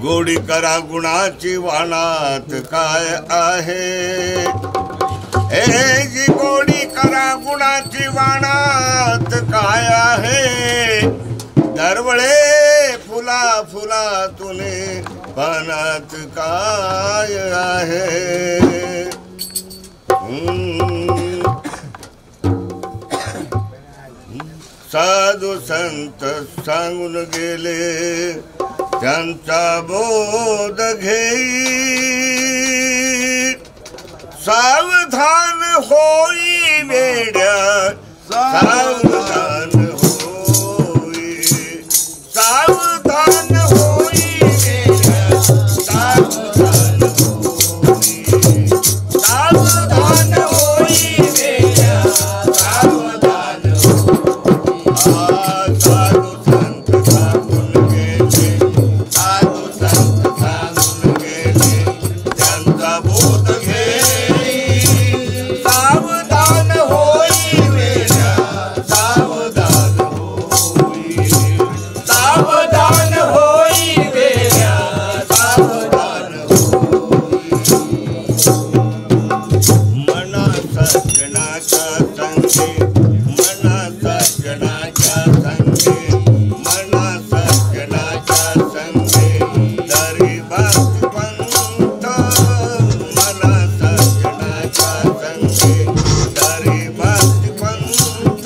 गोडी करा गुणाची वाणात काय आहे। हे जी गोडी करा गुणाची वाणात काय आहे। दरवळे फुला फुला तुने पानात काय आहे। साधू संत सांगून गेले त्यांचा बोध घेई। सावधान होई वेड्या सावधान होई। सावधान होई वेड्या सावधान होई। सावधान होई वेड्या सावधान होई। साधू संत सांगून गेले साधू संत सांगून गेले त्यांचा बोध घेई। सावधान होई वेड्या सावधान होई। सावधान होई वेड्या सावधान होई। मना सज्जनाच्या संगे मना सज्जनाच्या संगे मना सज्जनाच्या संगे दरी भक्ती पंथ। मना सज्जनाच्या संगे दरी भक्ती पंथ।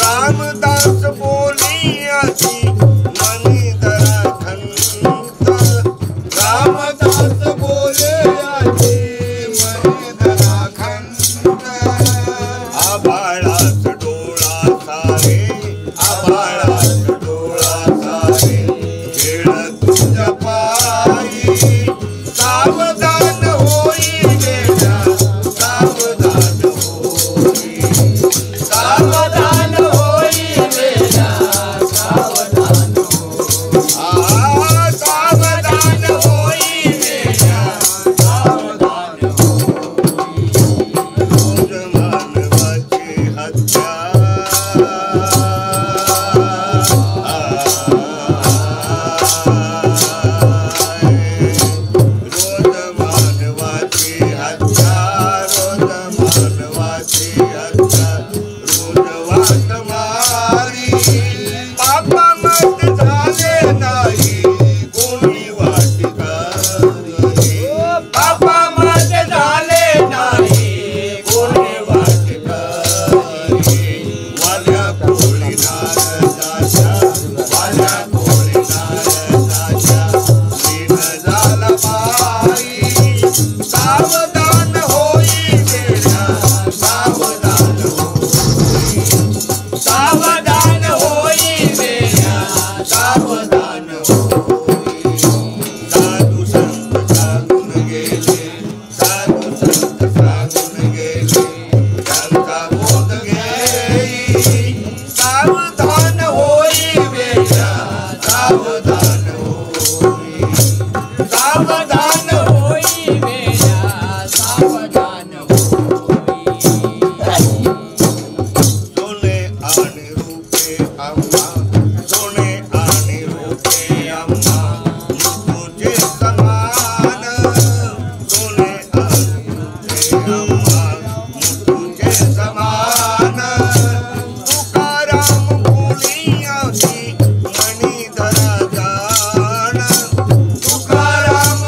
रामदास बोलियाची मनी दरा खंत। रामदास बोलियाची मनी दरा खंत। आभाळात डोळा सारे आभाळात डोळा सारे खेळ तुझ्या पायी। सावधान होई वेड्या सावधान होई। सावधान होई वेड्या सावधान होई। सावधान होई वेड्या सावधान होई। रोज मानवाची हत्या रोज मानवाची हत्या रोज मानवाची हत्या रोज वाट मारी। पापा मत झाले नाही कोणी वाटकरी। पापा मत झाले नाही कोणी वाटकरी। वाल्या कोळी नारदाच्या वाल्या कोळी नारदाच्या दिन झाला बाई। सावधान होई वेड्या सावधान होई। सावधान होई वेड्या सावधान होई। साधू संत सांगून गेले साधू संत सांगून गेले त्यांचा बोध घेई। सावधान होई वेड्या सावधान होई। सावधान होई वेड्या सावधान होई। सोने आणि रूपे आम्हा सोने आणि रूपे आम्हा मुतूचे समान। सोने आणि रूपे आम्हा मुतूचे समान। तुकाराम बोलियाची मणी धरा जाण। तुकाराम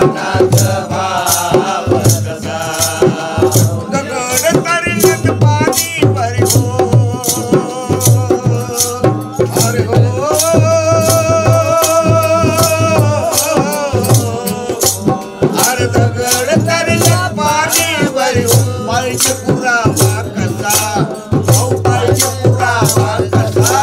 मनात भाव तसा दगड तरीत पाणी भरी हो अरे हो अरे दगड तरीत पाणी भरी हो पाहिजे पुरावा कसा पाहिजे पुरावा कसा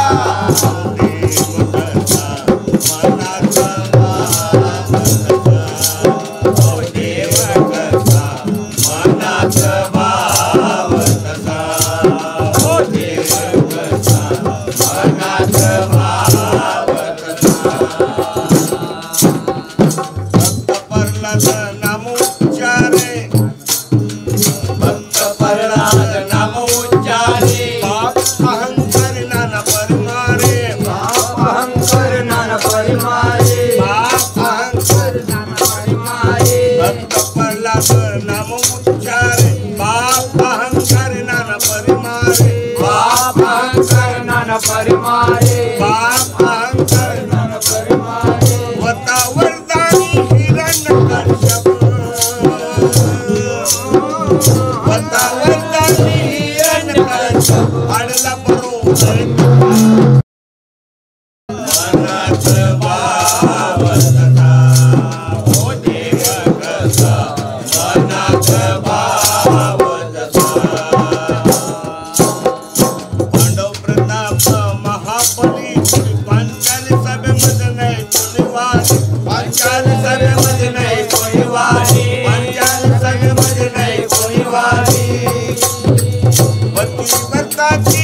नाम उच्चारे बाप अहंकार नाना परिमारे बाप अहंकार नाना परिमारे बाप अहंकार नाना परिमारे वता वरदानी हिरण्यकश्यप वता वरदानी हिरण्यकश्यप अडला बरोबर मनात भाव तसा ओ देव कसा मनात भाव तसा पांडव प्रताप महाबली पांचाली सभेमध्ये नाही कोणी वाद पांचाली सभेमध्ये नाही कोणी वादी पांचाली सभेमध्ये नाही कोणी वादी पतिव्रताची